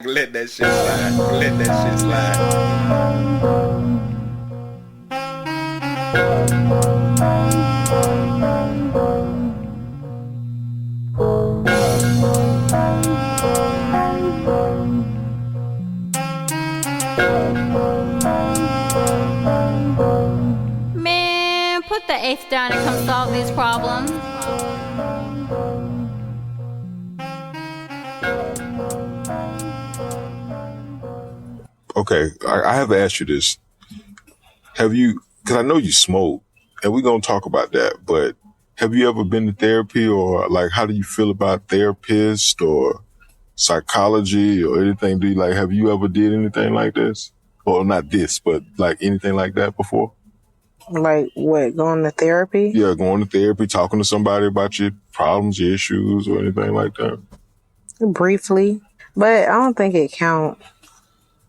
Let that shit slide. Let that shit slide. Man, put the eighth down and come solve these problems. Okay, I have to ask you this. Have you, because I know you smoke, and we're going to talk about that, but have you ever been to therapy, or like, how do you feel about therapists or psychology or anything? Have you ever did anything like this? Or not this, but like anything like that before? Like what, going to therapy? Yeah, going to therapy, talking to somebody about your problems, your issues, or anything like that. Briefly, but I don't think it counts.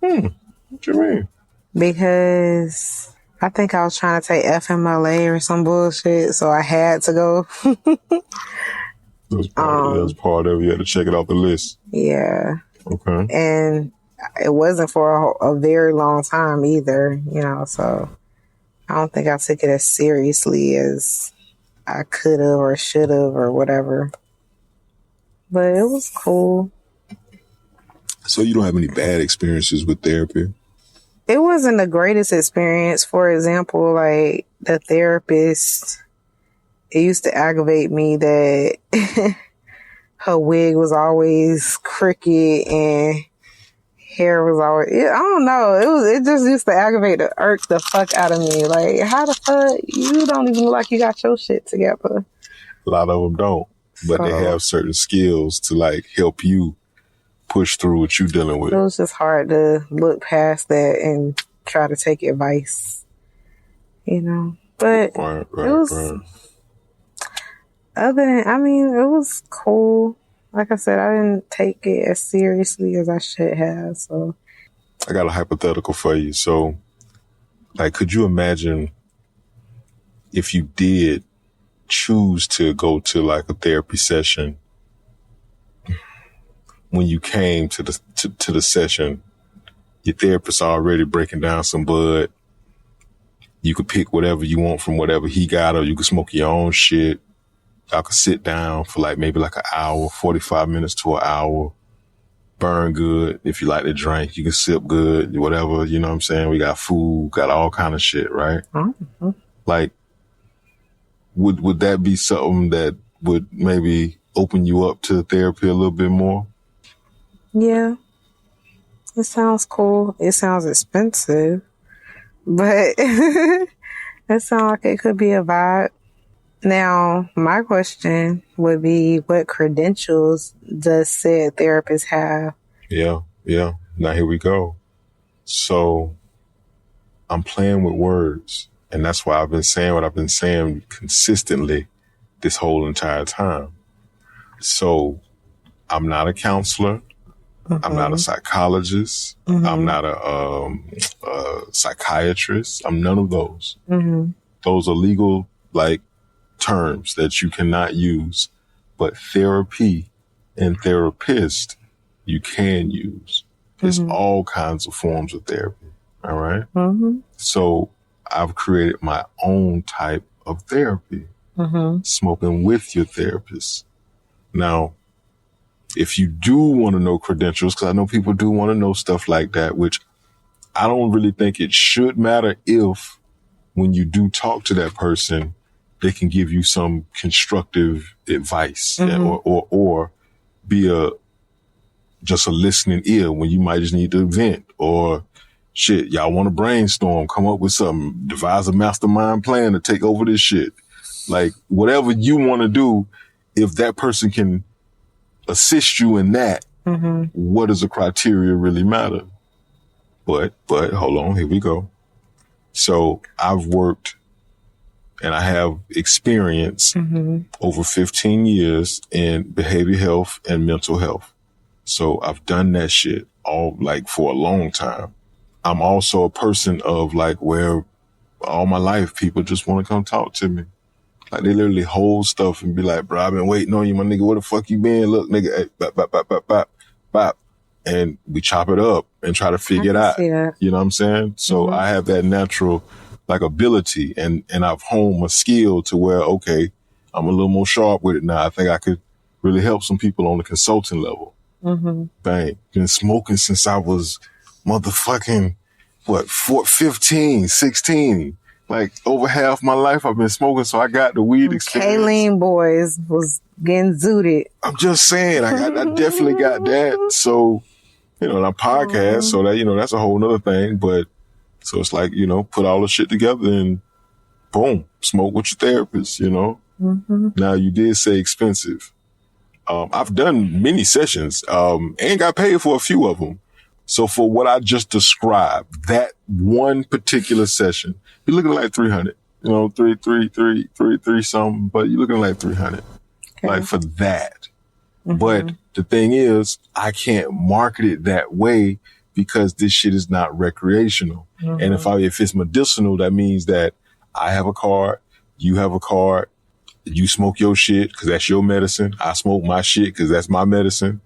What you mean? Because I think I was trying to take FMLA or some bullshit, so I had to go. That was part of it. You had to check it off the list. Yeah. Okay. And it wasn't for a very long time either, so I don't think I took it as seriously as I could have or should have or whatever. But it was cool. So you don't have any bad experiences with therapy? It wasn't the greatest experience. For example, like the therapist, it used to aggravate me that her wig was always crooked and hair was always, I don't know. It just used to irk the fuck out of me. Like, how the fuck, you don't even look like you got your shit together. A lot of them don't, but they have certain skills to like help you push through what you're dealing with. It was just hard to look past that and try to take advice, But right, it was, it was cool. Like I said, I didn't take it as seriously as I should have, so. I got a hypothetical for you. So, like, could you imagine if you did choose to go to like a therapy session, when you came to the session, your therapist already breaking down some bud. You could pick whatever you want from whatever he got, or you could smoke your own shit. Y'all could sit down for like maybe like an hour, 45 minutes to an hour, burn good. If you like to drink, you can sip good, whatever, you know what I'm saying? We got food, got all kind of shit, right? Mm-hmm. Like, would that be something that would maybe open you up to therapy a little bit more? Yeah. It sounds cool. It sounds expensive, but it sounds like it could be a vibe. Now, my question would be, what credentials does said therapist have? Yeah. Now here we go. So I'm playing with words, and that's why I've been saying what I've been saying consistently this whole entire time. So I'm not a counselor. Mm-hmm. I'm not a psychologist. Mm-hmm. I'm not a psychiatrist. I'm none of those. Mm-hmm. Those are legal, like, terms that you cannot use. But therapy and therapist, you can use. There's all kinds of forms of therapy. All right? Mm-hmm. So I've created my own type of therapy. Smoking with your therapist. Now, if you do want to know credentials, because I know people do want to know stuff like that, which I don't really think it should matter if when you do talk to that person, they can give you some constructive advice or be just a listening ear when you might just need to vent, or shit, y'all want to brainstorm, come up with something, devise a mastermind plan to take over this shit. Like, whatever you want to do, if that person can assist you in that, what does the criteria really matter? But hold on, here we go. So I've worked and I have experience over 15 years in behavioral health and mental health. So I've done that shit all like for a long time. I'm also a person of like where all my life people just want to come talk to me. Like they literally hold stuff and be like, bro, I've been waiting on you, my nigga. Where the fuck you been? Look, nigga, hey, bop, bop, bop, bop, bop, bop. And we chop it up and try to figure it out. You know what I'm saying? So I have that natural like ability and I've honed my skill to where, okay, I'm a little more sharp with it now. I think I could really help some people on the consulting level. Bang. Been smoking since I was motherfucking, 15, 16. Like over half my life I've been smoking, so I got the weed experience. Kaleen boys was getting zooted. I'm just saying, I definitely got that. So, and I podcast, so that, that's a whole nother thing. But so it's like, put all the shit together and boom, smoke with your therapist, Now you did say expensive. I've done many sessions, and got paid for a few of them. So for what I just described, that one particular session, you're looking at like 300, three something, but you're looking at like 300, like for that. But the thing is, I can't market it that way because this shit is not recreational. And if it's medicinal, that means that I have a card, you have a card, you smoke your shit because that's your medicine. I smoke my shit because that's my medicine.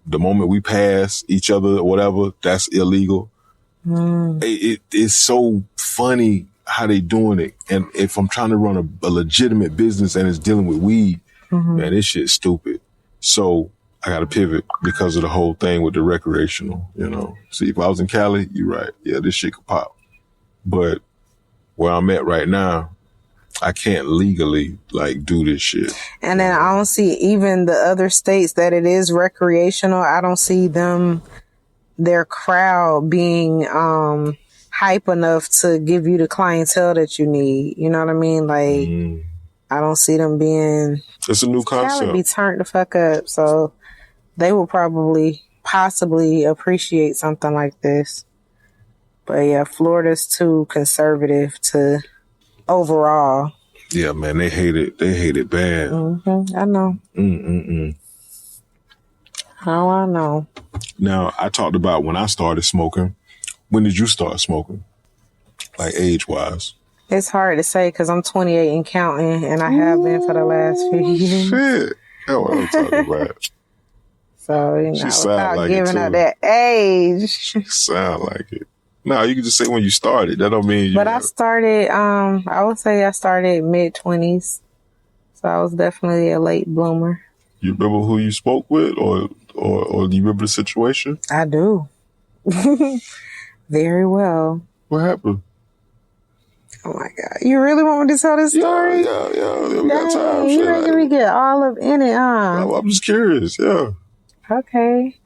The moment we pass each other or whatever, that's illegal. It's so funny how they doing it. And if I'm trying to run a legitimate business and it's dealing with weed, man, this shit's stupid. So I got to pivot because of the whole thing with the recreational, See, if I was in Cali, you're right. Yeah, this shit could pop. But where I'm at right now, I can't legally do this shit. And then I don't see even the other states that it is recreational. I don't see their crowd being hype enough to give you the clientele that you need. You know what I mean? Like, I don't see them being. It's a new concept. Cali be turned the fuck up. So they will possibly appreciate something like this. But yeah, Florida's too conservative to overall. Yeah, man, they hate it. They hate it bad. I know. How I know. Now, I talked about when I started smoking. When did you start smoking? Like age-wise? It's hard to say because I'm 28 and counting, and I have been for the last few years. Shit. That's what I'm talking about. So, without giving up that age. She sound like it. No, you can just say when you started. That don't mean you. But I started, I would say I started mid-20s. So I was definitely a late bloomer. You remember who you spoke with or do you remember the situation? I do. Very well. What happened? Oh my God. You really want me to tell this story? Yeah. We got time. You ready to get all up in it, huh? I'm just curious, yeah. Okay.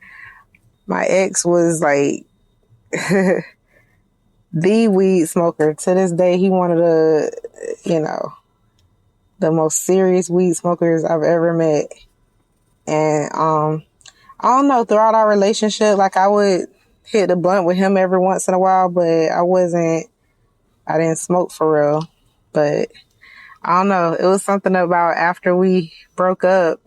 My ex was like the weed smoker. To this day, he one of the most serious weed smokers I've ever met. And I don't know, throughout our relationship, like I would hit the blunt with him every once in a while, but I didn't smoke for real. But I don't know, it was something about after we broke up.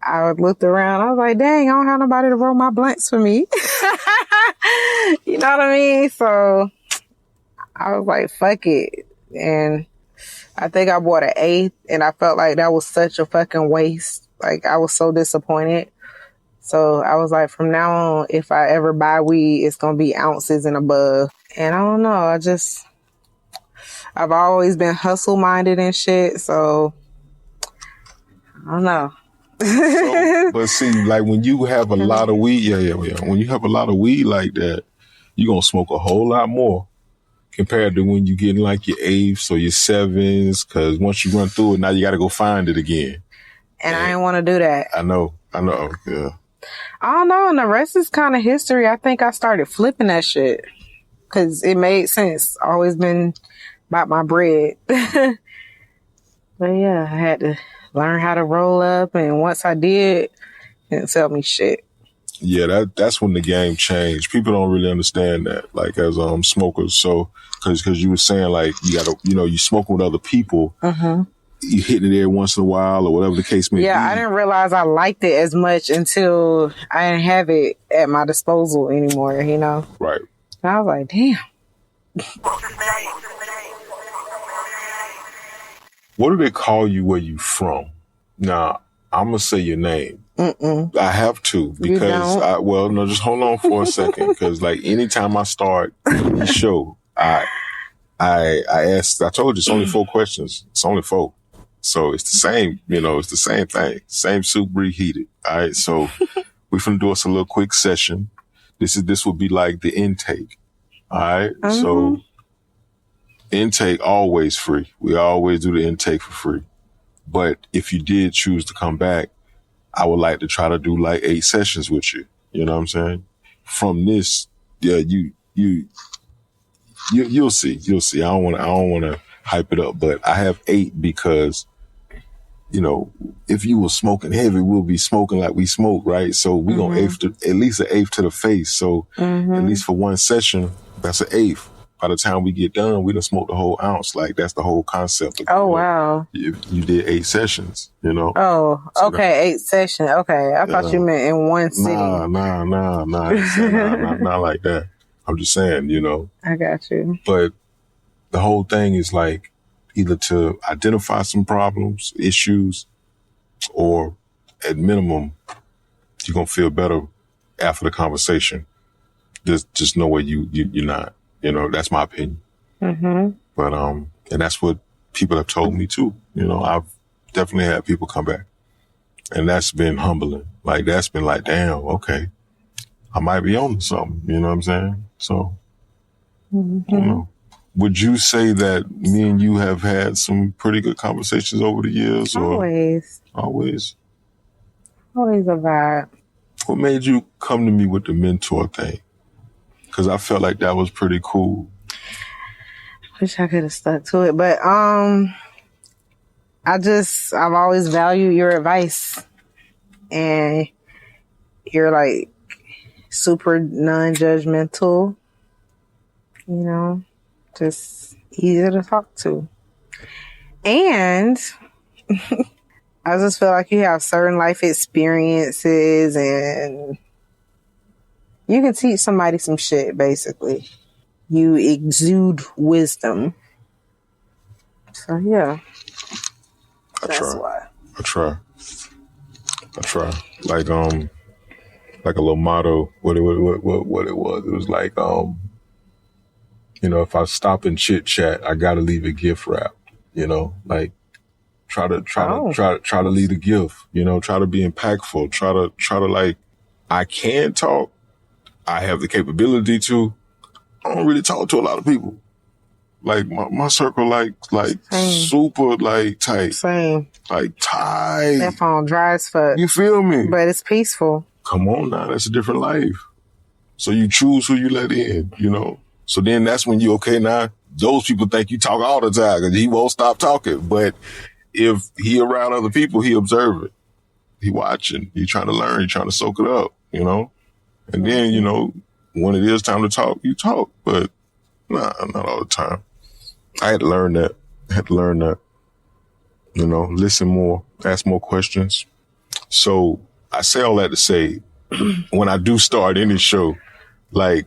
I looked around. I was like, dang, I don't have nobody to roll my blunts for me. You know what I mean? So I was like, fuck it. And I think I bought an eighth and I felt like that was such a fucking waste. Like I was so disappointed. So I was like, from now on, if I ever buy weed, it's going to be ounces and above. And I don't know. I've always been hustle minded and shit. So I don't know. But see, like when you have a lot of weed, when you have a lot of weed like that, you're going to smoke a whole lot more compared to when you get in like your eighths or your sevens, because once you run through it, now you got to go find it again. And I didn't want to do that. I know, yeah. I don't know, and the rest is kind of history. I think I started flipping that shit because it made sense. Always been about my bread. But yeah, I had to learn how to roll up, and once I did, it didn't tell me shit. Yeah, that's when the game changed. People don't really understand that, like as smokers. So, because you were saying like you gotta, you smoking with other people, you hitting it every once in a while or whatever the case may be. Yeah, I didn't realize I liked it as much until I didn't have it at my disposal anymore. Right. And I was like, damn. What do they call you where you from? Now, I'm going to say your name. Mm-mm. I have to because just hold on for a second. Because like anytime I start any show, I ask, I told you it's only 4 questions. It's only 4. So it's the same, it's the same thing. Same soup reheated. All right. So we're going to do us a little quick session. This would be like the intake. All right. Mm-hmm. So intake always free. We always do the intake for free. But if you did choose to come back, I would like to try to do like 8 sessions with you. You know what I'm saying? From this, yeah, you'll see. You'll see. I don't want to hype it up, but I have 8 because, if you were smoking heavy, we'll be smoking like we smoke, right? So we gonna at least an 1/8 to the face. So at least for one session, that's an 1/8. By the time we get done, we done smoked the whole ounce. Like that's the whole concept. Wow. You did 8 sessions, Oh, So okay. 8 sessions. Okay. I thought you meant in one sitting. Nah. Not like that. I'm just saying, I got you. But the whole thing is like either to identify some problems, issues, or at minimum, you're going to feel better after the conversation. Just know where you're not. That's my opinion. Mm-hmm. But, and that's what people have told me too. I've definitely had people come back and that's been humbling. Like, that's been like, damn, okay, I might be on to something. You know what I'm saying? So, would you say that me and you have had some pretty good conversations over the years? Always. Always a vibe. What made you come to me with the mentor thing? Because I felt like that was pretty cool. Wish I could have stuck to it, but I've always valued your advice, and you're like super non-judgmental. Just easy to talk to, and I just feel like you have certain life experiences, and you can teach somebody some shit, basically. You exude wisdom. So, yeah. That's why. I try. Like a little motto, what it was. It was like, if I stop and chit chat, I gotta leave a gift wrap, like try to leave a gift, try to be impactful, try to like, I can talk. I have the capability to. I don't really talk to a lot of people. Like my circle, like super like tight. Same. Like tight. That phone dry as fuck. You feel me? But it's peaceful. Come on now, that's a different life. So you choose who you let in, So then that's when now those people think you talk all the time because he won't stop talking. But if he around other people, he observe it. He watching. He trying to learn. He trying to soak it up, And then, when it is time to talk, you talk. But not all the time. I had to learn that. Listen more, ask more questions. So I say all that to say, when I do start any show, like,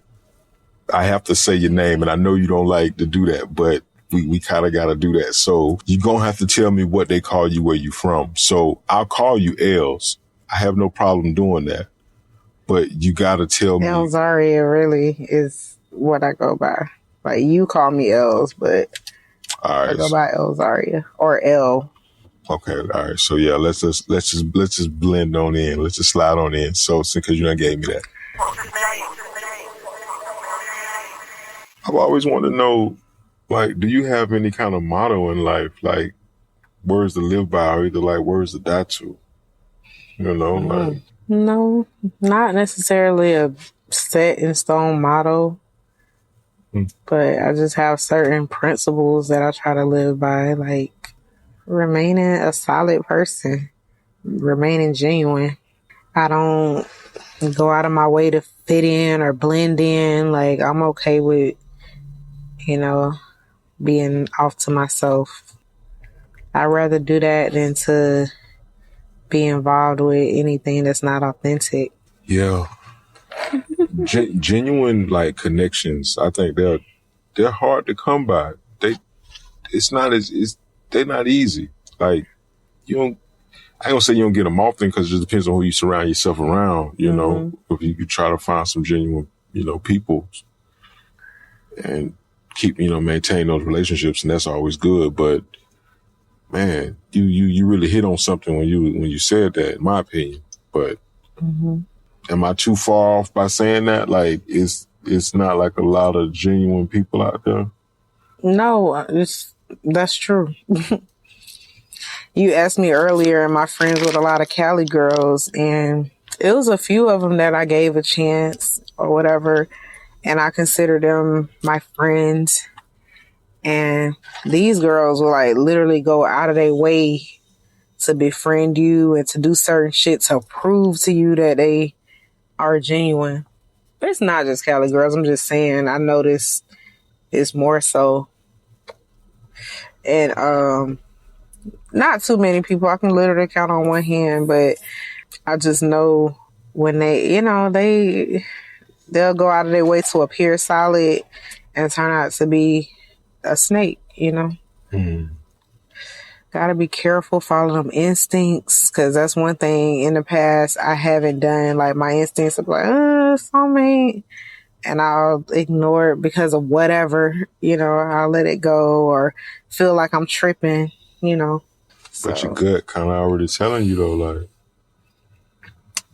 I have to say your name, and I know you don't like to do that, but we kind of got to do that. So you're going to have to tell me what they call you, where you from. So I'll call you Els. I have no problem doing that. But you got to tell me. Elzaryah really is what I go by. Like, you call me Els, but I go by Elzaryah or L. Okay, all right. So yeah, let's just blend on in. Let's just slide on in. So because you done gave me that. I've always wanted to know, like, do you have any kind of motto in life, like words to live by, or either like words to die to? Like. No, not necessarily a set in stone motto, but I just have certain principles that I try to live by, like remaining a solid person, remaining genuine. I don't go out of my way to fit in or blend in. Like, I'm okay with, being off to myself. I'd rather do that than to be involved with anything that's not authentic. Yeah. Genuine, like, connections, I think they're hard to come by. They they're not easy. Like, you don't, I ain't gonna say you don't get them often because it just depends on who you surround yourself around, you know. If you try to find some genuine, you know, people and keep, you know, maintain those relationships, and that's always good. But man, you really hit on something when you said that, in my opinion. But am I too far off by saying that? Like, it's not like a lot of genuine people out there. No, that's true. You asked me earlier, am I friends with a lot of Cali girls? And it was a few of them that I gave a chance or whatever. And I consider them my friends. And these girls will like literally go out of their way to befriend you and to do certain shit to prove to you that they are genuine. But it's not just Cali girls. I'm just saying, I noticed it's more so. And not too many people. I can literally count on one hand, but I just know when they, you know, they'll go out of their way to appear solid and turn out to be a snake, you know. Gotta be careful, follow them instincts, because that's one thing in the past I haven't done. Like, my instincts are like, soulmate, and I'll ignore it because of whatever, you know. I'll let it go or feel like I'm tripping, you know. But your gut kind of already telling you though, like,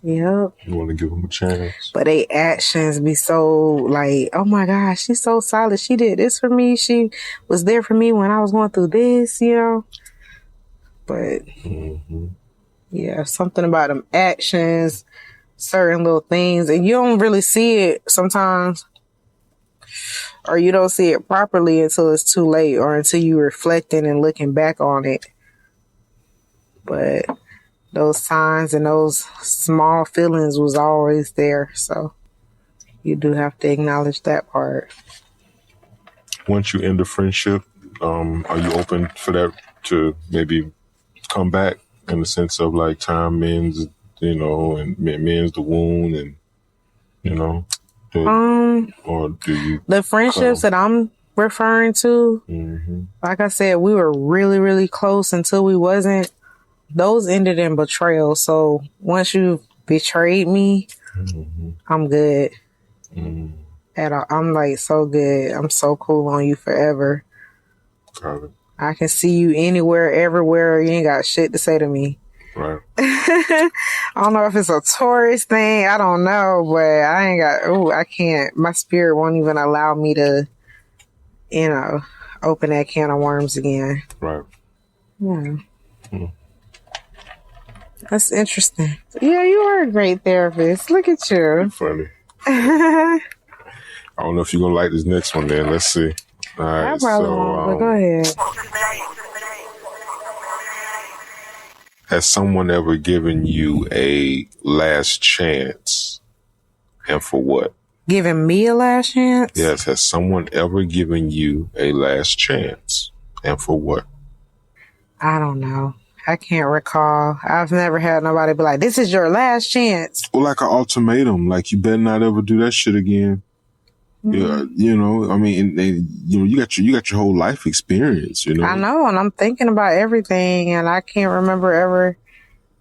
yep, you want to give them a chance. But they actions be so like, oh my gosh, she's so solid. She did this for me. She was there for me when I was going through this, you know. But yeah, something about them actions, certain little things, and you don't really see it sometimes, or you don't see it properly until it's too late or until you reflecting and looking back on it. But those signs and those small feelings was always there. So you do have to acknowledge that part. Once you end a friendship, are you open for that to maybe come back in the sense of like time mends, you know, and mends the wound, and, you know, or do you? The friendships that I'm referring to, like I said, we were really, really close until we wasn't. Those ended in betrayal. So once you betrayed me, I'm good. I'm like so good. I'm so cool on you forever. Got it. I can see you anywhere, everywhere. You ain't got shit to say to me. Right. I don't know if it's a tourist thing. I don't know, but I ain't got, I can't. My spirit won't even allow me to, you know, open that can of worms again. Right. Yeah. That's interesting. Yeah, you are a great therapist. Look at you. You're funny. I don't know if you're going to like this next one, then. Let's see. All right. I probably won't, but go ahead. Has someone ever given you a last chance? And for what? Giving me a last chance? Yes. Has someone ever given you a last chance? And for what? I don't know. I can't recall. I've never had nobody be like, this is your last chance. Or like an ultimatum, like you better not ever do that shit again. Yeah, you know, I mean, you know, you got your whole life experience, you know. I know, and I'm thinking about everything, and I can't remember ever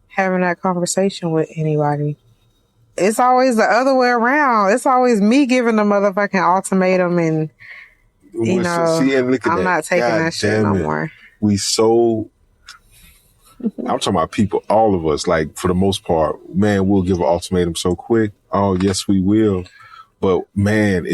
having that conversation with anybody. It's always the other way around. It's always me giving the motherfucking ultimatum, and you know, I'm not taking that shit no more. I'm talking about people, all of us, like for the most part, man, we'll give an ultimatum so quick. Oh, yes, we will. But man,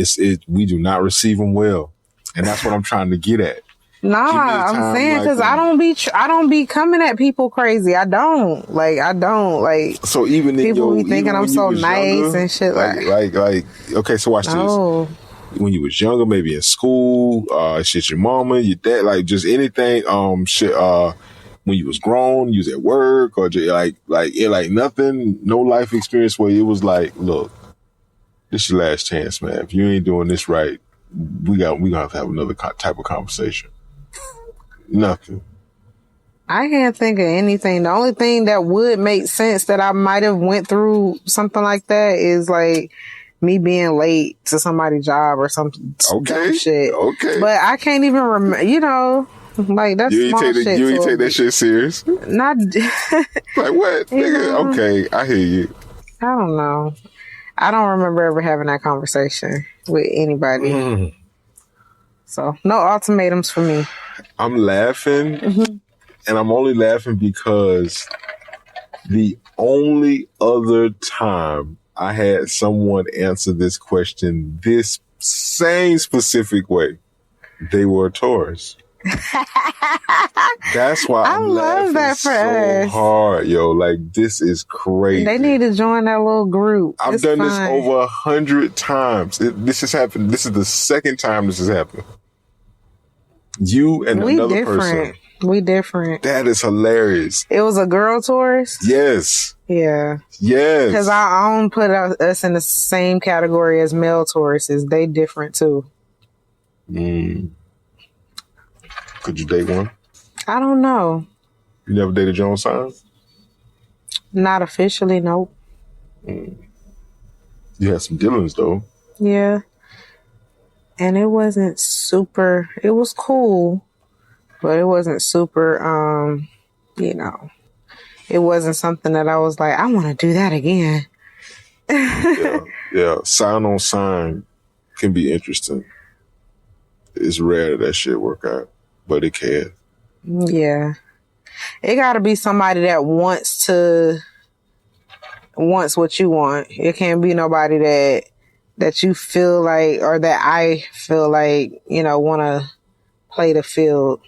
we do not receive them well. And that's what I'm trying to get at. Nah, I'm saying because I don't be coming at people crazy. I don't like. So even people be thinking I'm so nice younger, and shit. Like. Okay, so watch this. When you was younger, maybe in school, shit, your mama, your dad, like just anything, shit. When you was grown, you was at work, or just like nothing, no life experience where it was like, look, this your last chance, man. If you ain't doing this right, we gonna have to have another type of conversation. Nothing. I can't think of anything. The only thing that would make sense that I might have went through something like that is like me being late to somebody's job or some dumb shit. Okay. But I can't even remember, you know. Like, that's small shit. You ain't take that shit serious. Not like what, nigga? know, okay, I hear you. I don't know. I don't remember ever having that conversation with anybody. So no ultimatums for me. I'm laughing, and I'm only laughing because the only other time I had someone answer this question this same specific way, they were a Taurus. That's why I'm laughing that for so us. hard, yo. Like, this is crazy. They need to join that little group. I've done this over 100 times. This has happened. This is the second time this has happened. You and another person. We different. That is hilarious. It was a girl Taurus? Yes. Yeah. Yes. Because I don't put us in the same category as male Tauruses. They different too. Could you date one? I don't know. You never dated your own sign? Not officially, nope. You had some dealings though. Yeah. And it wasn't super, it was cool, but it wasn't super, it wasn't something that I was like, I want to do that again. Yeah. Sign on sign can be interesting. It's rare that shit work out, but it can. Yeah. It got to be somebody that wants what you want. It can't be nobody that you feel like, or that I feel like, want to play the field.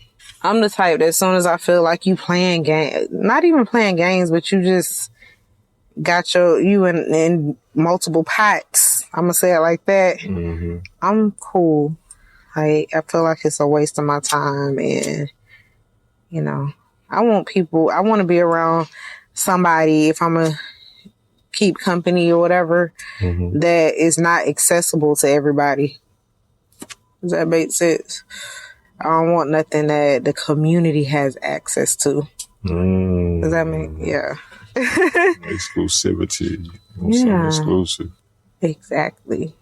I'm the type that as soon as I feel like you playing game, not even playing games, but you just got you in multiple pots. I'm going to say it like that. Mm-hmm. I'm cool. I feel like it's a waste of my time, and, I want to be around somebody, if I'm a keep company or whatever, that is not accessible to everybody. Does that make sense? I don't want nothing that the community has access to. Does that make, yeah. Exclusivity. Something exclusive. Exactly.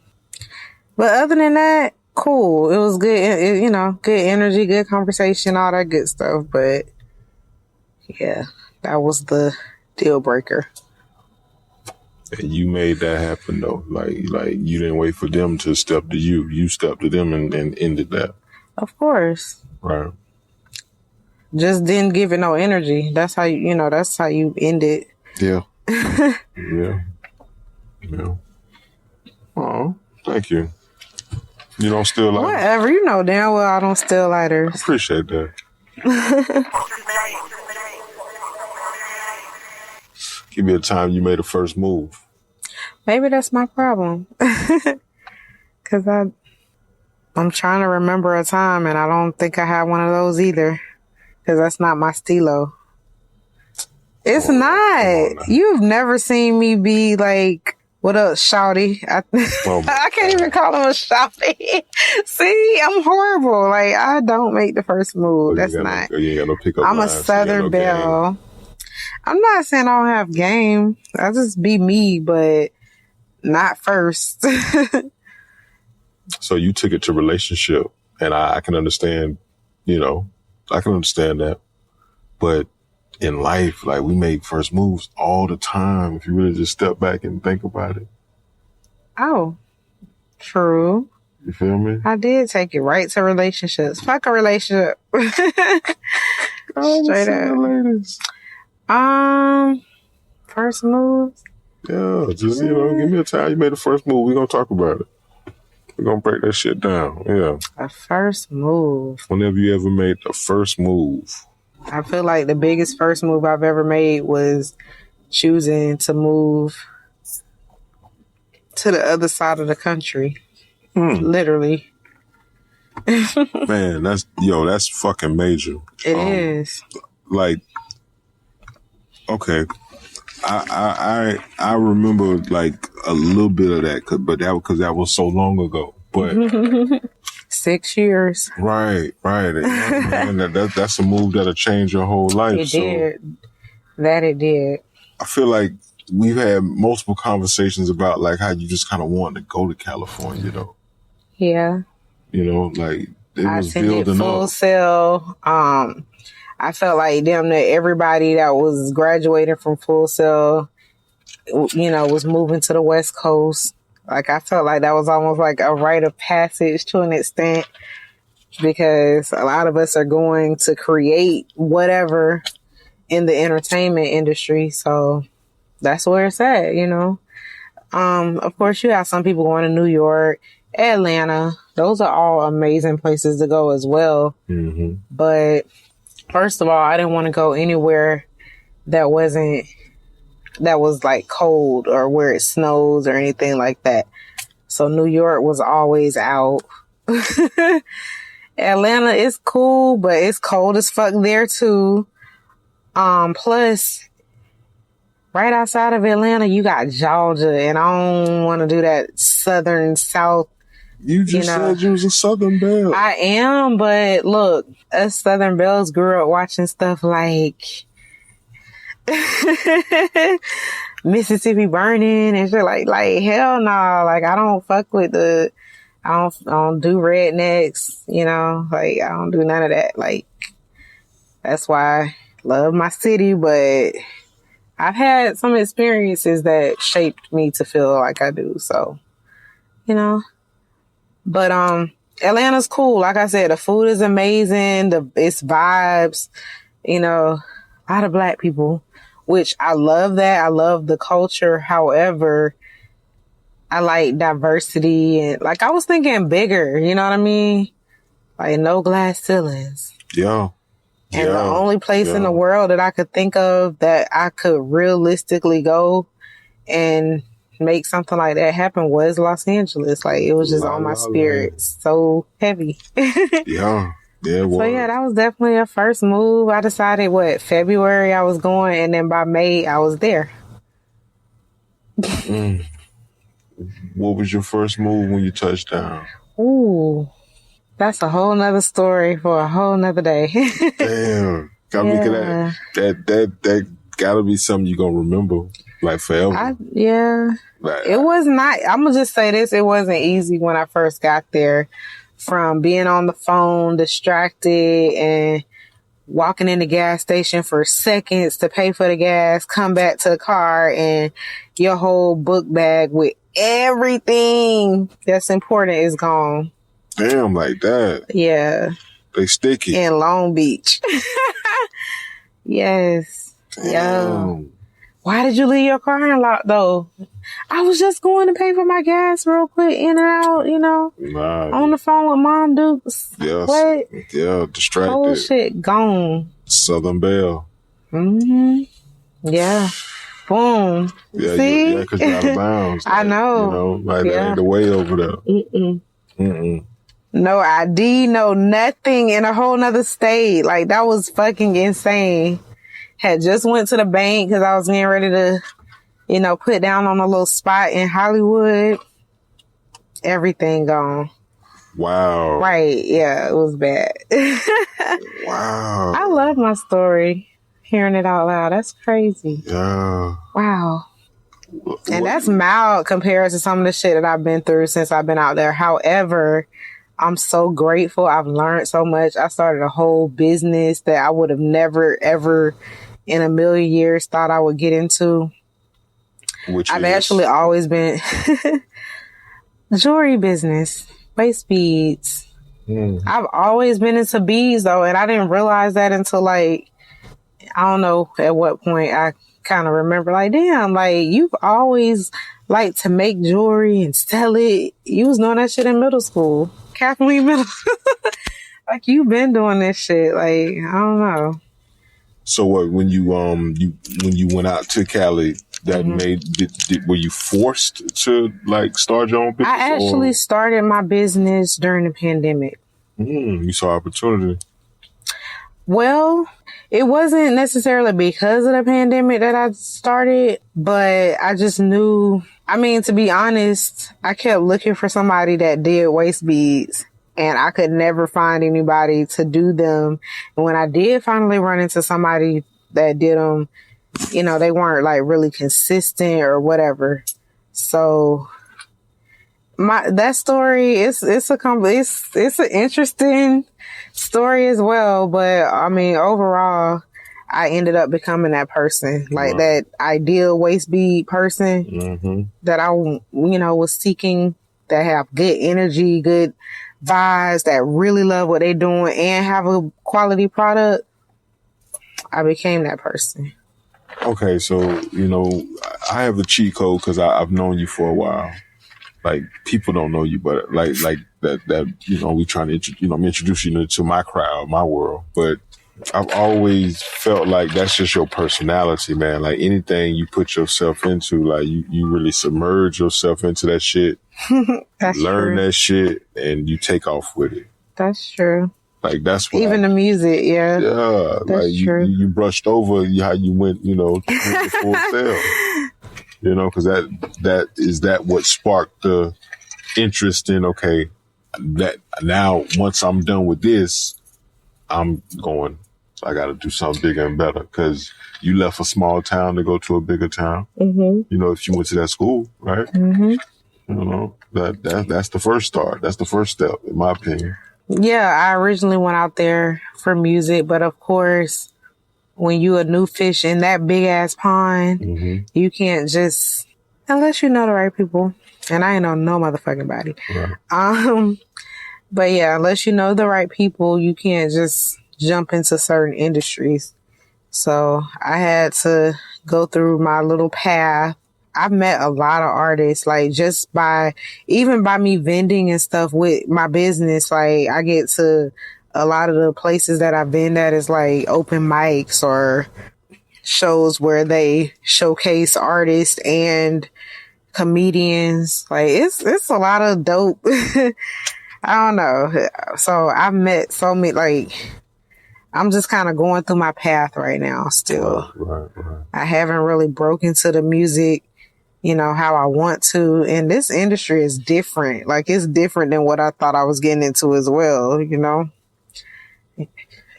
But other than that, cool. It was good, good energy, good conversation, all that good stuff. But yeah, that was the deal breaker. And you made that happen though. Like you didn't wait for them to step to you. You stepped to them and ended that. Of course. Right. Just didn't give it no energy. That's how that's how you end it. Yeah. Yeah. Oh, thank you. You don't steal lighters? Whatever. You know damn well I don't steal lighters. I appreciate that. Give me a time you made a first move. Maybe that's my problem. Because I'm trying to remember a time, and I don't think I had one of those either. Because that's not my stilo. It's not. You've never seen me be like, what up, shawty? I can't even call him a shawty. See, I'm horrible. Like, I don't make the first move. That's not. You ain't got no pickup I'm lines, a Southern belle. Game. I'm not saying I don't have game. I just be me, but not first. So you took it to relationship, and I can understand, I can understand that. But in life, like, we make first moves all the time. If you really just step back and think about it. Oh, true. You feel me? I did take it right to relationships. Fuck a relationship. Straight up. Ladies. First moves? Yeah, just, give me a time you made the first move. We're going to talk about it. We're going to break that shit down. Yeah. A first move. Whenever you ever made the first move. I feel like the biggest first move I've ever made was choosing to move to the other side of the country. Literally. Man, that's fucking major. It is. Like, okay. I remember like a little bit of that, but that was so long ago. But 6 years. Right. Man, that's a move that'll change your whole life. It did. That it did. I feel like we've had multiple conversations about like how you just kind of want to go to California, though. Yeah. Like I was attended building Full up. Sail. I felt like damn near everybody that was graduating from Full Sail, was moving to the West Coast. Like, I felt like that was almost like a rite of passage to an extent, because a lot of us are going to create whatever in the entertainment industry. So that's where it's at, Of course, you have some people going to New York, Atlanta. Those are all amazing places to go as well. Mm-hmm. But first of all, I didn't want to go anywhere that was like cold or where it snows or anything like that. So New York was always out. Atlanta is cool, but it's cold as fuck there too. Plus, right outside of Atlanta, you got Georgia, and I don't want to do that southern south. You just said you was a Southern Belle. I am, but look, us Southern Belles grew up watching stuff like Mississippi Burning and shit. Like hell no. Like, I don't fuck with I don't do rednecks, like, I don't do none of that. Like, that's why I love my city, but I've had some experiences that shaped me to feel like I do. So, but, Atlanta's cool. Like I said, the food is amazing. It's vibes, a lot of black people, which I love that. I love the culture. However, I like diversity, and like, I was thinking bigger, you know what I mean? Like, no glass ceilings. Yeah. And the only place in the world that I could think of that I could realistically go and make something like that happen was Los Angeles. Like, it was just on my spirit. So heavy. Yeah. Yeah, it was. So yeah, that was definitely a first move. I decided February I was going, and then by May I was there. What was your first move when you touched down? Ooh, that's a whole nother story for a whole nother day. Damn. That gotta be something you're gonna remember, like, forever. It was not, I'm gonna just say this, it wasn't easy when I first got there. From being on the phone, distracted, and walking in the gas station for seconds to pay for the gas, come back to the car, and your whole book bag with everything that's important is gone. Damn, like that. Yeah. They sticky. In Long Beach. Yes. Damn. Yeah. Why did you leave your car unlocked though? I was just going to pay for my gas real quick, in and out, Nah. on the phone with Mom Dukes. Yes. What? Yeah, distracted. Whole shit gone. Southern Belle. Mm-hmm. Yeah. Boom. Yeah, see? because you're out of bounds. I know. That ain't the way over there. Mm-mm. No ID, no nothing, in a whole nother state. Like, that was fucking insane. Had just went to the bank because I was getting ready to, put down on a little spot in Hollywood. Everything gone. Wow. Right. Yeah, it was bad. Wow. I love my story. Hearing it out loud. That's crazy. Yeah. Wow. And that's mild compared to some of the shit that I've been through since I've been out there. However, I'm so grateful. I've learned so much. I started a whole business that I would have never, ever in a million years thought I would get into. I've actually always been jewelry business, waist beads. I've always been into beads though, and I didn't realize that until I don't know at what point I kind of remember, damn, you've always liked to make jewelry and sell it. You was doing that shit in middle school, Kathleen Middle. You've been doing this shit. I don't know. So what? When you when you went out to Cali, that were you forced to start your own business? I actually started my business during the pandemic. You saw opportunity. Well, it wasn't necessarily because of the pandemic that I started, but I just knew, to be honest, I kept looking for somebody that did waist beads, and I could never find anybody to do them. And when I did finally run into somebody that did them, they weren't really consistent or whatever. So that story it's an interesting story as well, but I mean overall I ended up becoming that person, like that ideal waist bead person that I was seeking, that have good energy, good vibes, that really love what they're doing and have a quality product. I became that person. Okay, so I have a cheat code because I've known you for a while. Like, people don't know you, but like that we trying to introduce you to my crowd, my world. But I've always felt like that's just your personality, man. Like, anything you put yourself into, like you really submerge yourself into that shit, learn that shit, and you take off with it. That's true. Like, that's what even the music, yeah. Yeah, that's like true. You brushed over how you went, to full sail. Because that what sparked the interest in, okay, that now once I'm done with this, I'm going, I got to do something bigger and better. Because you left a small town to go to a bigger town. Mm-hmm. If you went to that school, right? Mm-hmm. That's the first start. That's the first step, in my opinion. Yeah, I originally went out there for music, but of course, when you a new fish in that big ass pond, you can't just, unless you know the right people. And I ain't know no motherfucking body. Right. But yeah, unless you know the right people, you can't just jump into certain industries. So I had to go through my little path. I've met a lot of artists, like just even by me vending and stuff with my business. Like, I get to a lot of the places that I've been at is like open mics or shows where they showcase artists and comedians. Like, it's a lot of dope. I don't know. So I've met so many, like, I'm just kind of going through my path right now still. Right. I haven't really broken to the music, how I want to. And this industry is different. Like, it's different than what I thought I was getting into as well,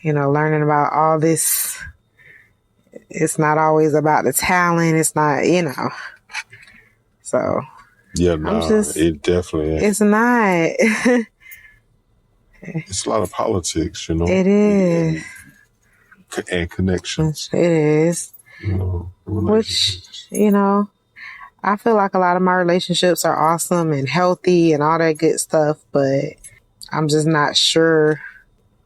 learning about all this. It's not always about the talent. It's not, So. Yeah, no, it definitely is. It's not. It's a lot of politics, It is. And connections. It is. Which, I feel like a lot of my relationships are awesome and healthy and all that good stuff, but I'm just not sure.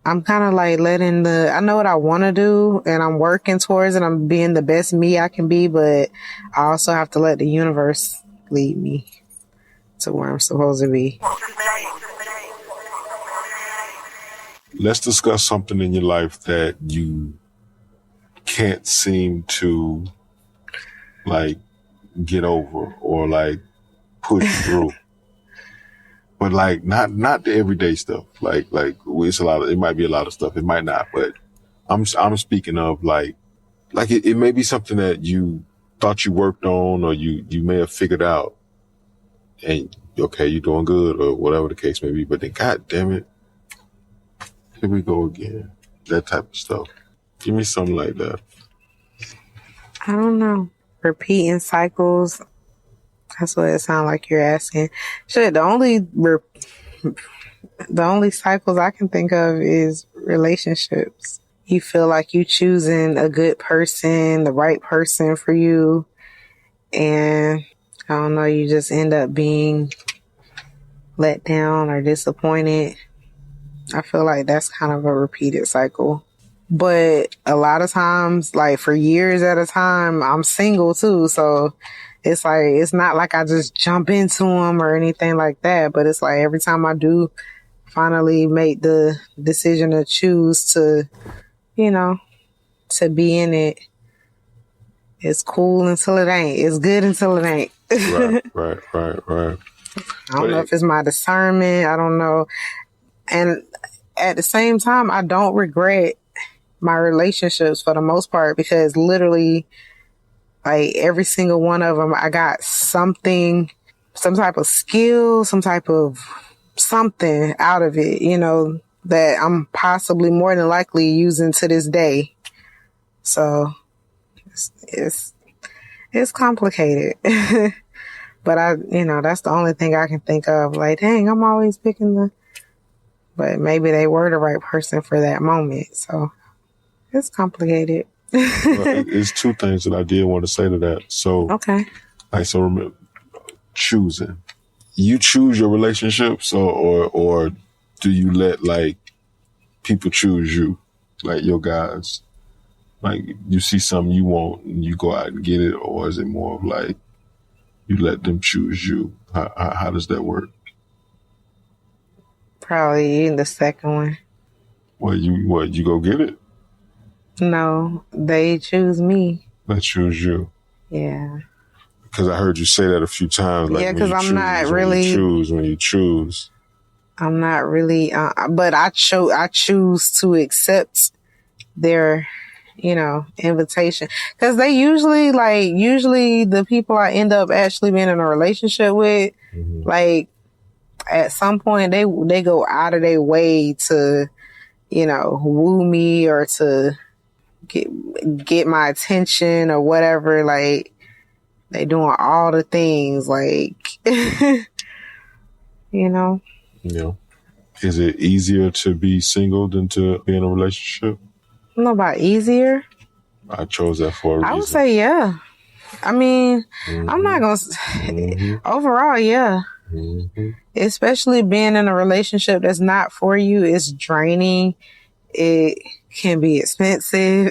I'm kind of like I know what I want to do and I'm working towards it. I'm being the best me I can be, but I also have to let the universe lead me to where I'm supposed to be. Let's discuss something in your life that you can't seem to like get over or like push through. But like not the everyday stuff. Like it's it might be a lot of stuff. It might not, but I'm speaking of like it may be something that you thought you worked on or you may have figured out and okay, you're doing good or whatever the case may be, but then God damn it, here we go again. That type of stuff. Give me something like that. I don't know. Repeating cycles. That's what it sounds like you're asking. Shit, the only cycles I can think of is relationships. You feel like you choosing a good person, the right person for you. And I don't know, you just end up being let down or disappointed. I feel like that's kind of a repeated cycle. But a lot of times, like for years at a time, I'm single too. So it's like, it's not like I just jump into them or anything like that. But it's like every time I do finally make the decision to choose to, to be in it, it's cool until it ain't. It's good until it ain't. Right. I don't know if it's my discernment. I don't know. And at the same time, I don't regret my relationships for the most part because literally, like every single one of them, I got something, some type of skill, some type of something out of it, that I'm possibly more than likely using to this day. So it's complicated. But that's the only thing I can think of. Like, dang, I'm always picking but maybe they were the right person for that moment. So it's complicated. Well, it's two things that I did want to say to that. So, Okay. so remember, choosing. You choose your relationships, or do you let like people choose you, like your guys? Like you see something you want and you go out and get it, or is it more of like you let them choose you? How does that work? Probably the second one. You go get it? No, they choose me. They choose you. Yeah. Because I heard you say that a few times. Like, yeah, because I'm not really. When you choose. I'm not really. But I choose to accept their, invitation. Because they usually the people I end up actually being in a relationship with, like, at some point they go out of their way to, woo me or to get my attention or whatever. Like, they doing all the things, like, Yeah. Is it easier to be single than to be in a relationship? I don't know about easier. I chose that for a reason. I would say, yeah. I mean, I'm not going to... Overall, yeah. Especially being in a relationship that's not for you, it's draining. It can be expensive.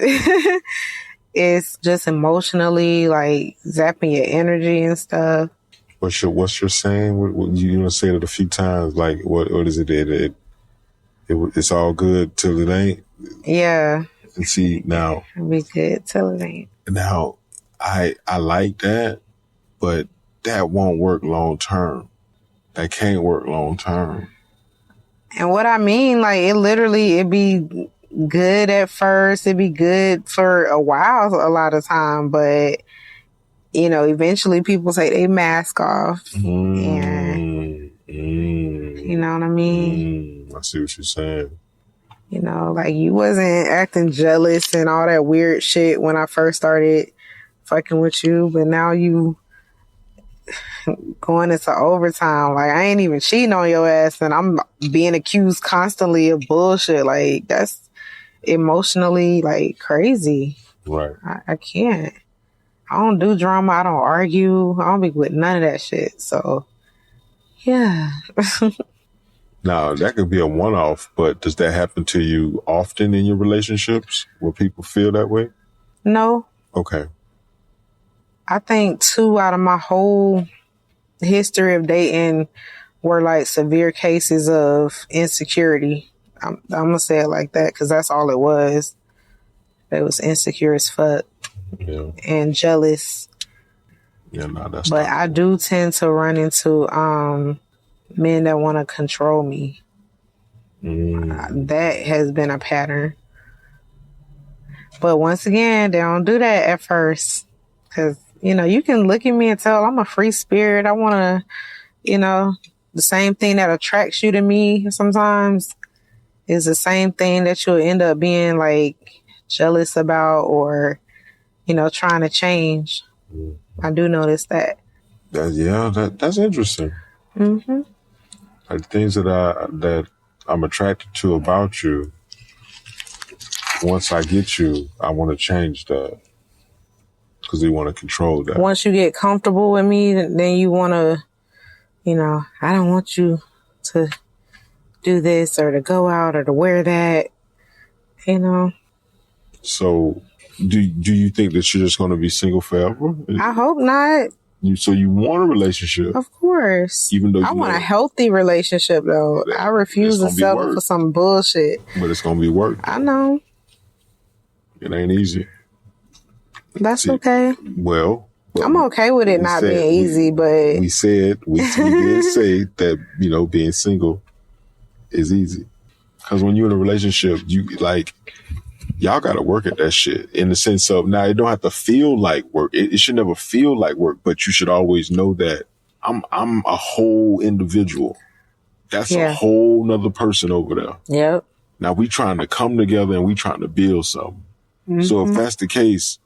It's just emotionally, like, zapping your energy and stuff. What's your saying? What you say it a few times. Like, what is it? It's all good till it ain't. Yeah. And see, now... It'll be good till it ain't. Now, I like that, but that won't work long term. That can't work long term. And what I mean, like, it'd be good at first. It'd be good for a while, a lot of time. But, eventually people take their mask off. And, you know what I mean? I see what you're saying. Like, you wasn't acting jealous and all that weird shit when I first started fucking with you. But now you going into overtime. Like, I ain't even cheating on your ass and I'm being accused constantly of bullshit. Like, that's emotionally, like, crazy. Right. I can't. I don't do drama. I don't argue. I don't be with none of that shit. So, yeah. Now, that could be a one-off, but does that happen to you often in your relationships where people feel that way? No. Okay. I think 2 out of my whole history of dating were like severe cases of insecurity. I'm going to say it like that because that's all it was. It was insecure as fuck. Yeah. And jealous. Yeah, no, that's But not I do tend to run into men that want to control me. That has been a pattern. But once again, they don't do that at first. Because, you can look at me and tell I'm a free spirit. I want to, the same thing that attracts you to me sometimes is the same thing that you'll end up being like jealous about or, trying to change. I do notice that. That's interesting. Mm-hmm. Like things that I'm attracted to about you. Once I get you, I want to change that because we want to control that. Once you get comfortable with me, then you want to, I don't want you to do this or to go out or to wear that, So, do you think that you're just going to be single forever? I hope not. So you want a relationship? Of course. Even though I want a healthy relationship, though. I refuse to settle for some bullshit. But it's going to be work. I know. It ain't easy. That's okay. Well, I'm okay with it not being easy, but... We did say that, being single is easy. Because when you're in a relationship, y'all got to work at that shit in the sense of, now it don't have to feel like work. It should never feel like work, but you should always know that I'm a whole individual. That's a whole nother person over there. Yep. Now we trying to come together and we trying to build something. Mm-hmm. So if that's the case,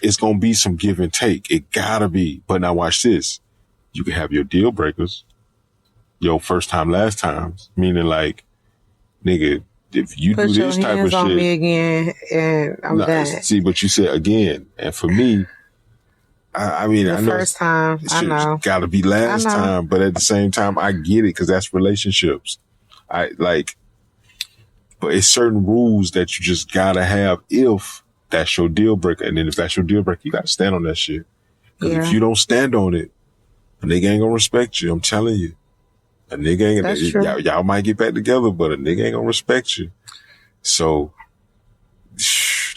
it's going to be some give and take. It gotta be. But now watch this. You can have your deal breakers, your first time, last times, meaning like, nigga, if you Put do your this type of hands on me shit, again, and I'm done. see, but you said again, and for me, I mean, The I know first time, I know. got to be last I know. time, but at the same time, I get it because that's relationships. I like, but it's certain rules that you just gotta have if that's your deal breaker, and then if that's your deal breaker, you gotta stand on that shit. Because if you don't stand on it, a nigga ain't gonna respect you. I'm telling you, a nigga ain't. That's true. Y'all might get back together, but a nigga ain't gonna respect you. So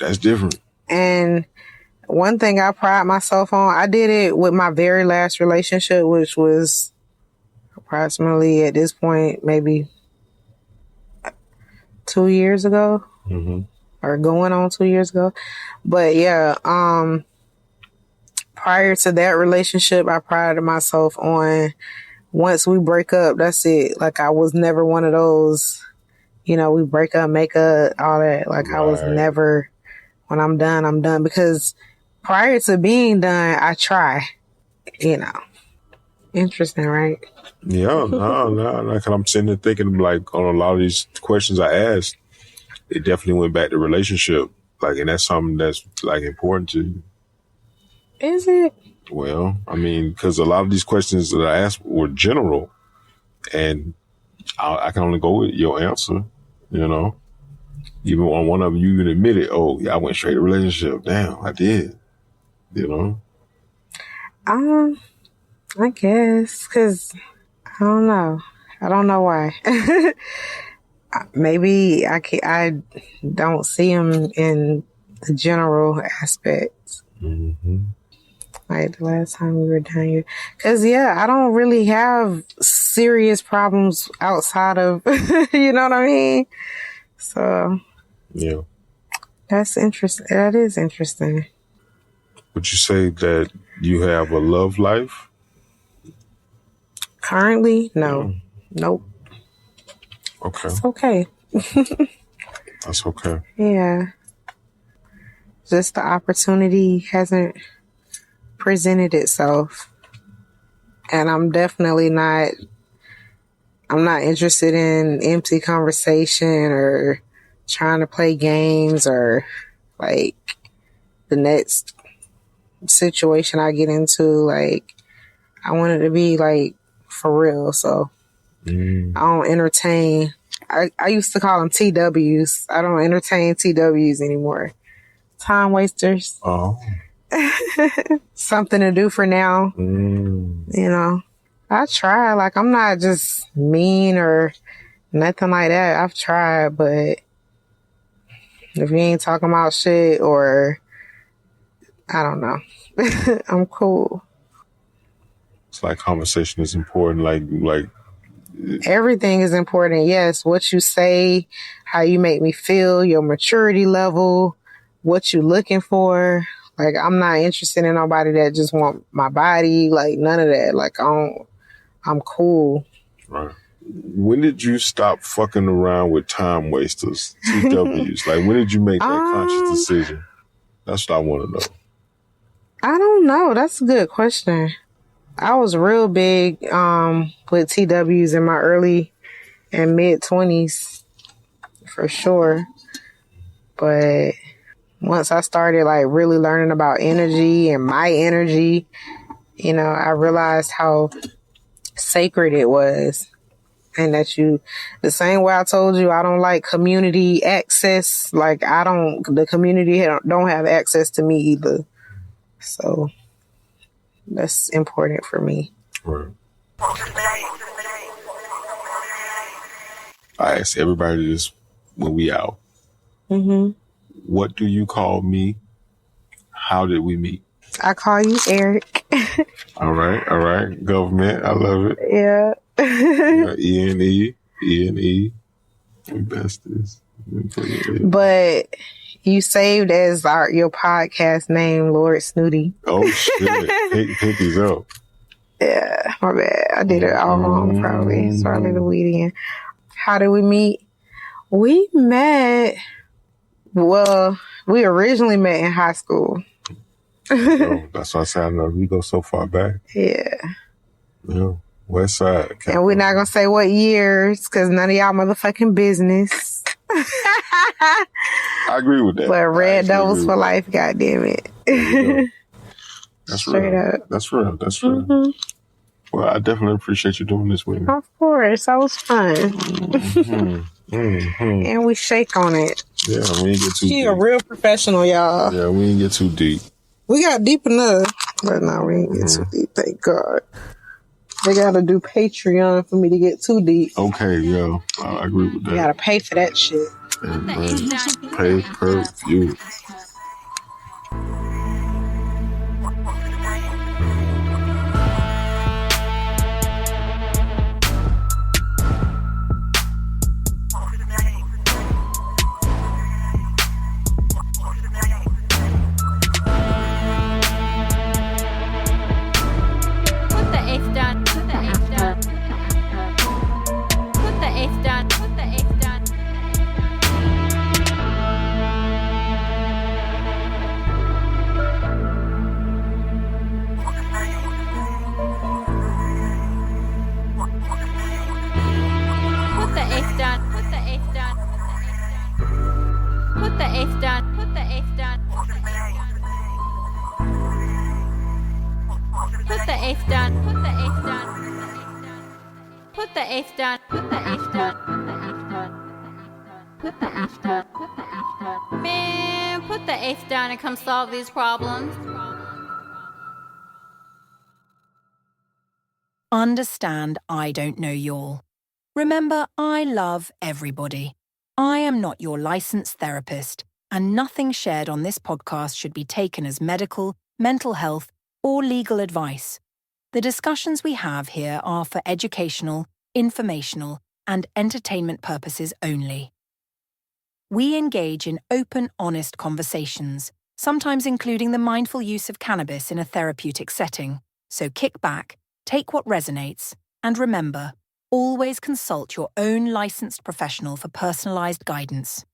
that's different. And one thing I pride myself on, I did it with my very last relationship, which was approximately at this point, maybe 2 years ago, or going on 2 years ago. But yeah, prior to that relationship, I prided myself on once we break up, that's it. Like I was never one of those, we break up, make up, all that. Like I was never, when I'm done, I'm done. Because prior to being done, I try, Interesting, right? Yeah, no. Cause I'm sitting there thinking like on a lot of these questions I asked, it definitely went back to relationship. Like, and that's something that's like important to you. Is it? Well, I mean, because a lot of these questions that I asked were general, and I can only go with your answer, Even on one of them, you even admitted, oh, yeah, I went straight to relationship. Damn, I did, I guess, because I don't know. I don't know why. Maybe I don't see him in the general aspects. Like the last time we were down here. Because, I don't really have serious problems outside of, you know what I mean? So, yeah. That's interesting. That is interesting. Would you say that you have a love life? Currently, no. Nope. Okay. It's okay. That's okay. Yeah. Just the opportunity hasn't presented itself. And I'm definitely not interested in empty conversation or trying to play games or like the next situation I get into. Like, I want it to be like for real. So I don't entertain. I used to call them TWs. I don't entertain TWs anymore. Time wasters. Oh. Something to do for now. I try. Like, I'm not just mean or nothing like that. I've tried, but if you ain't talking about shit or I don't know, I'm cool. It's like conversation is important. Like everything is important. Yes, what you say, how you make me feel, your maturity level, what you looking for. Like, I'm not interested in nobody that just want my body. Like, none of that. Like, I'm cool. Right. When did you stop fucking around with time wasters, TWs? Like, when did you make that conscious decision? That's what I want to know. I don't know. That's a good question. I was real big with TWs in my early and mid 20s, for sure. But once I started like really learning about energy and my energy, I realized how sacred it was. And that the same way I told you, I don't like community access. Like, the community don't have access to me either. So that's important for me. Right. I ask everybody this when we out. What do you call me? How did we meet? I call you Eric. All right. Government, I love it. Yeah. E-N-E. We besties. But you saved as your podcast name, Lord Snooty. Oh, shit. Pinky's up. Yeah, my bad. I did it all wrong, probably. Sorry, the weed again. How did we meet? We met, we originally met in high school. Oh, that's why I said I know we go so far back. Yeah. Yeah. West Side. And we're not gonna say what years because none of y'all motherfucking business. I agree with that. But red devils for that. life, goddamn it. That's Straight real. up. That's real. That's real. Mm-hmm. Well, I definitely appreciate you doing this with me. Of course, that was fun. And we shake on it. Yeah, we ain't get too She deep. a real professional, y'all. Yeah, we ain't get too deep. We got deep enough, but no, we ain't get too deep. Thank God. They gotta do Patreon for me to get too deep. Okay, yeah, I agree with that. You gotta pay for that shit. And, pay per view. Put the F down. Put the F down. Put the F down. Put the F down. Put the F down. Put the F down. Put the F down. Put the F down. Put the F down. Put the F down. Put the F down. Put the F down. Put the F down. Put the F down. Man, put the F down and come solve these problems. Understand I don't know y'all. Remember, I love everybody. I am not your licensed therapist, and nothing shared on this podcast should be taken as medical, mental health, or legal advice. The discussions we have here are for educational, informational, and entertainment purposes only. We engage in open, honest conversations, sometimes including the mindful use of cannabis in a therapeutic setting. So kick back, take what resonates, and remember, always consult your own licensed professional for personalized guidance.